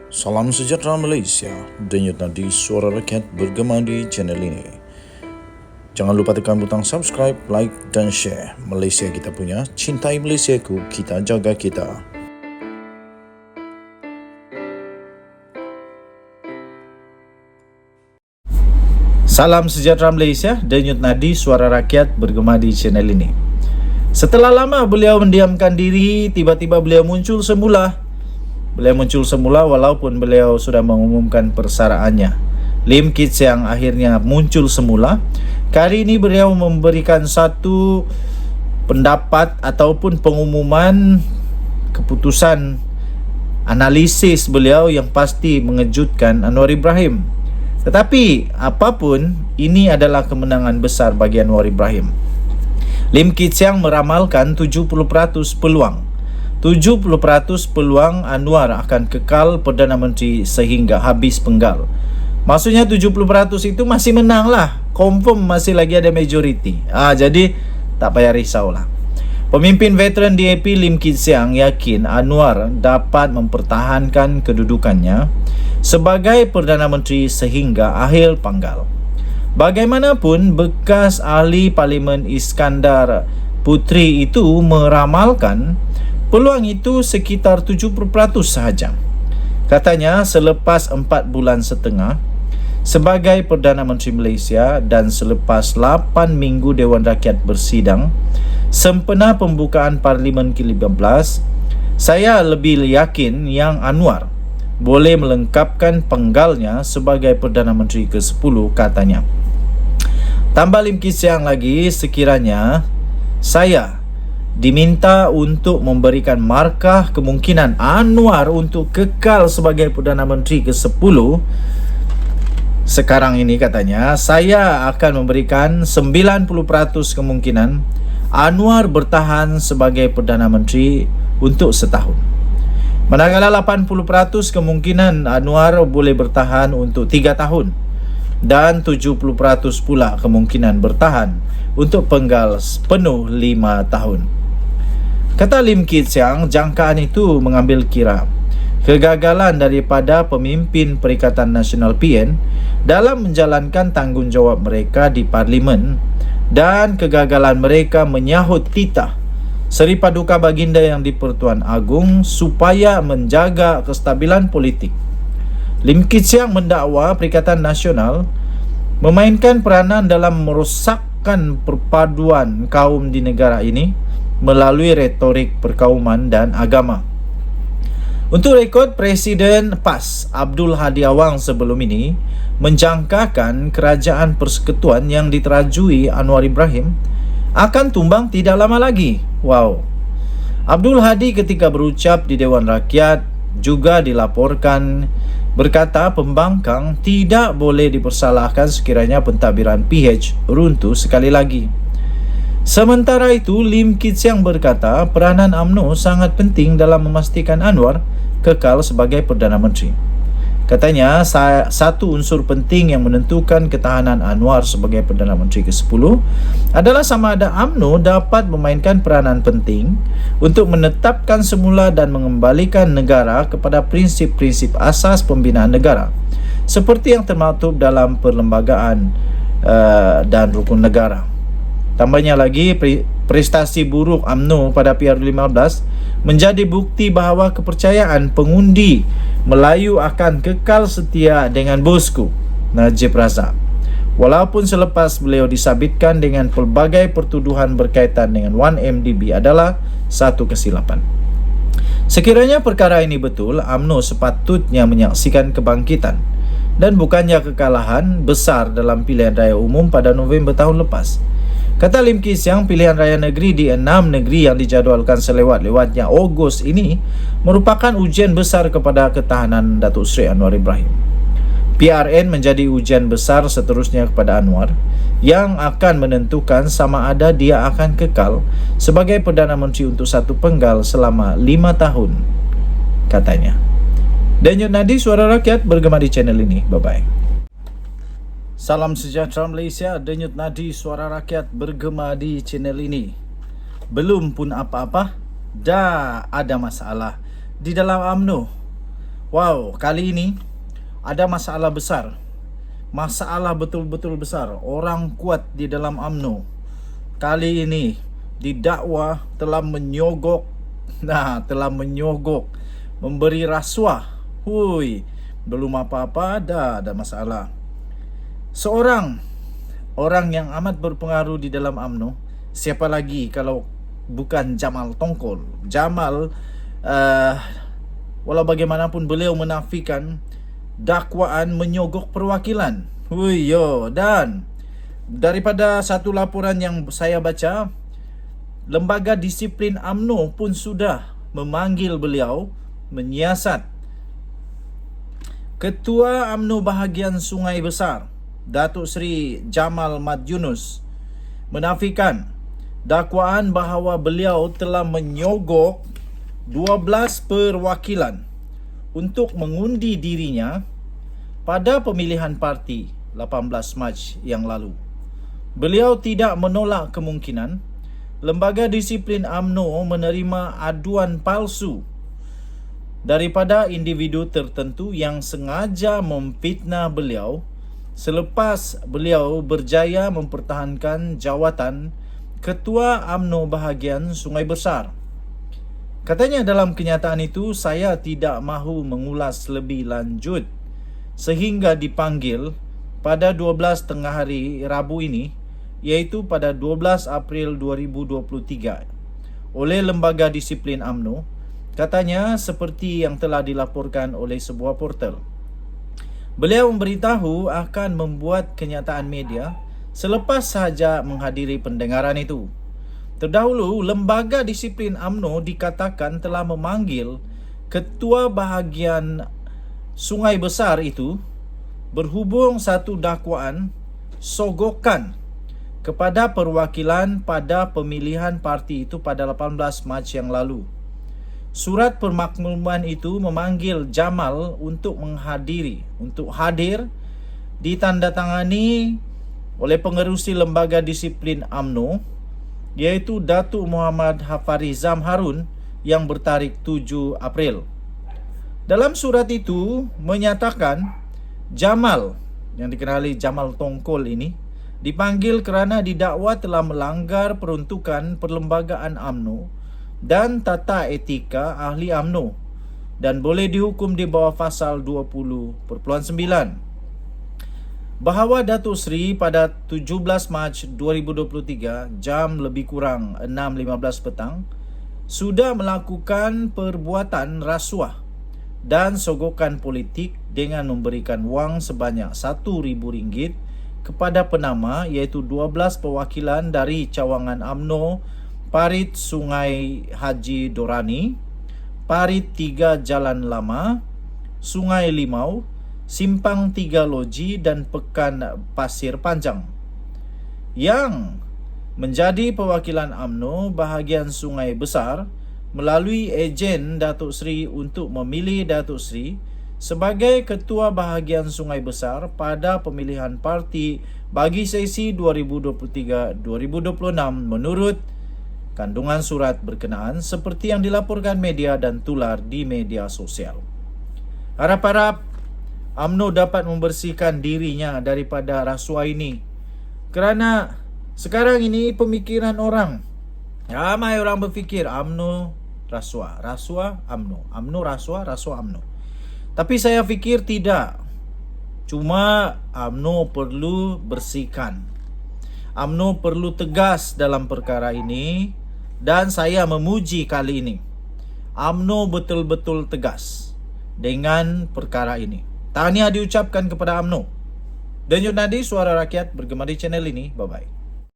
Salam sejahtera Malaysia, denyut nadi suara rakyat bergema di channel ini. Jangan lupa tekan butang subscribe, like dan share. Malaysia kita punya, cintai Malaysiaku, kita jaga kita. Salam sejahtera Malaysia, denyut nadi suara rakyat bergema di channel ini. Setelah lama beliau mendiamkan diri, tiba-tiba beliau muncul semula. Walaupun beliau sudah mengumumkan persaraannya. Lim Kit Siang akhirnya muncul semula. Kali ini beliau memberikan satu pendapat ataupun pengumuman keputusan analisis beliau yang pasti mengejutkan Anwar Ibrahim. Tetapi apapun, ini adalah kemenangan besar bagi Anwar Ibrahim. Lim Kit Siang meramalkan 70% peluang Anwar akan kekal Perdana Menteri sehingga habis penggal. Maksudnya 70% itu masih menang lah, confirm masih lagi ada majority. Jadi tak payah risau lah. Pemimpin veteran DAP Lim Kit Siang yakin Anwar dapat mempertahankan kedudukannya sebagai Perdana Menteri sehingga akhir panggal. Bagaimanapun, bekas ahli Parlimen Iskandar Puteri itu meramalkan peluang itu sekitar 70% sahaja. Katanya selepas 4 bulan setengah sebagai Perdana Menteri Malaysia dan selepas 8 minggu Dewan Rakyat bersidang sempena pembukaan Parlimen ke-15, saya lebih yakin Yang Anwar boleh melengkapkan penggalnya sebagai Perdana Menteri ke-10, katanya. Tambah Lim Kit Siang lagi, sekiranya saya diminta untuk memberikan markah kemungkinan Anwar untuk kekal sebagai Perdana Menteri ke-10 sekarang ini, katanya, saya akan memberikan 90% kemungkinan Anwar bertahan sebagai Perdana Menteri untuk setahun. Manakala 80% kemungkinan Anwar boleh bertahan untuk 3 tahun dan 70% pula kemungkinan bertahan untuk penggal penuh 5 tahun. Kata Lim Kit Siang, jangkaan itu mengambil kira kegagalan daripada pemimpin Perikatan Nasional PN dalam menjalankan tanggungjawab mereka di Parlimen dan kegagalan mereka menyahut titah Seri Paduka Baginda yang di-Pertuan Agong supaya menjaga kestabilan politik. Lim Kit Siang mendakwa Perikatan Nasional memainkan peranan dalam merosakkan perpaduan kaum di negara ini melalui retorik perkauman dan agama. Untuk rekod, Presiden PAS Abdul Hadi Awang sebelum ini menjangkakan kerajaan persekutuan yang diterajui Anwar Ibrahim akan tumbang tidak lama lagi. Wow. Abdul Hadi ketika berucap di Dewan Rakyat juga dilaporkan berkata pembangkang tidak boleh dipersalahkan sekiranya pentadbiran PH runtuh sekali lagi. Sementara itu, Lim Kit Siang berkata peranan UMNO sangat penting dalam memastikan Anwar kekal sebagai Perdana Menteri. Katanya, satu unsur penting yang menentukan ketahanan Anwar sebagai Perdana Menteri ke-10 adalah sama ada UMNO dapat memainkan peranan penting untuk menetapkan semula dan mengembalikan negara kepada prinsip-prinsip asas pembinaan negara seperti yang termaktub dalam perlembagaan dan rukun negara. Tambahnya lagi, prestasi buruk UMNO pada PR15 menjadi bukti bahawa kepercayaan pengundi Melayu akan kekal setia dengan bosku Najib Razak, walaupun selepas beliau disabitkan dengan pelbagai pertuduhan berkaitan dengan 1MDB adalah satu kesilapan. Sekiranya perkara ini betul, UMNO sepatutnya menyaksikan kebangkitan dan bukannya kekalahan besar dalam pilihan raya umum pada November tahun lepas. Kata Lim Kit Siang, pilihan raya negeri di 6 negeri yang dijadualkan selewat-lewatnya Ogos ini merupakan ujian besar kepada ketahanan Datuk Seri Anwar Ibrahim. PRN menjadi ujian besar seterusnya kepada Anwar yang akan menentukan sama ada dia akan kekal sebagai Perdana Menteri untuk satu penggal selama 5 tahun, katanya. Denyut nadi suara rakyat bergema di channel ini. Bye-bye. Salam sejahtera Malaysia, denyut nadi suara rakyat bergema di channel ini. Belum pun apa-apa, dah ada masalah di dalam UMNO. Wow, kali ini ada masalah besar. Masalah betul-betul besar. Orang kuat di dalam UMNO kali ini didakwa telah menyogok, telah menyogok, memberi rasuah. Hui, belum apa-apa ada masalah. Seorang orang yang amat berpengaruh di dalam UMNO, siapa lagi kalau bukan Jamal Tongkol. Jamal, walau bagaimanapun beliau menafikan dakwaan menyogok perwakilan. Dan daripada satu laporan yang saya baca, Lembaga Disiplin UMNO pun sudah memanggil beliau menyiasat. Ketua UMNO bahagian Sungai Besar, Datuk Seri Jamal Mat Yunus, menafikan dakwaan bahawa beliau telah menyogok 12 perwakilan untuk mengundi dirinya pada pemilihan parti 18 Mac yang lalu. Beliau tidak menolak kemungkinan Lembaga Disiplin UMNO menerima aduan palsu daripada individu tertentu yang sengaja memfitnah beliau selepas beliau berjaya mempertahankan jawatan Ketua UMNO bahagian Sungai Besar. Katanya dalam kenyataan itu, saya tidak mahu mengulas lebih lanjut sehingga dipanggil pada 12 tengah hari Rabu ini, iaitu pada 12 April 2023 oleh Lembaga Disiplin UMNO. Katanya seperti yang telah dilaporkan oleh sebuah portal. Beliau memberitahu akan membuat kenyataan media selepas sahaja menghadiri pendengaran itu. Terdahulu, Lembaga Disiplin UMNO dikatakan telah memanggil Ketua bahagian Sungai Besar itu berhubung satu dakwaan sogokan kepada perwakilan pada pemilihan parti itu pada 18 Mac yang lalu. Surat permakluman itu memanggil Jamal untuk hadir ditandatangani oleh pengerusi Lembaga Disiplin UMNO, iaitu Datuk Muhammad Hafarizam Harun yang bertarikh 7 April. Dalam surat itu menyatakan Jamal, yang dikenali Jamal Tongkol ini, dipanggil kerana didakwa telah melanggar peruntukan perlembagaan UMNO dan tata etika ahli UMNO dan boleh dihukum di bawah pasal 20.9. Bahawa Datuk Seri pada 17 Mac 2023 jam lebih kurang 6.15 petang sudah melakukan perbuatan rasuah dan sogokan politik dengan memberikan wang sebanyak RM1,000 kepada penama, iaitu 12 perwakilan dari cawangan UMNO Parit Sungai Haji Dorani, Parit 3 Jalan Lama, Sungai Limau, Simpang 3 Loji dan Pekan Pasir Panjang, yang menjadi perwakilan UMNO bahagian Sungai Besar melalui ejen Datuk Seri untuk memilih Datuk Seri sebagai Ketua bahagian Sungai Besar pada pemilihan parti bagi sesi 2023-2026 menurut kandungan surat berkenaan seperti yang dilaporkan media dan tular di media sosial. Harap-harap UMNO dapat membersihkan dirinya daripada rasuah ini, kerana sekarang ini pemikiran orang, ramai orang berfikir UMNO rasuah, rasuah UMNO, UMNO rasuah, rasuah UMNO. Tapi saya fikir tidak. Cuma UMNO perlu bersihkan. UMNO perlu tegas dalam perkara ini, dan saya memuji kali ini UMNO betul-betul tegas dengan perkara ini. Tahniah diucapkan kepada UMNO. Denyut nadi suara rakyat bergema di channel ini. Bye-bye.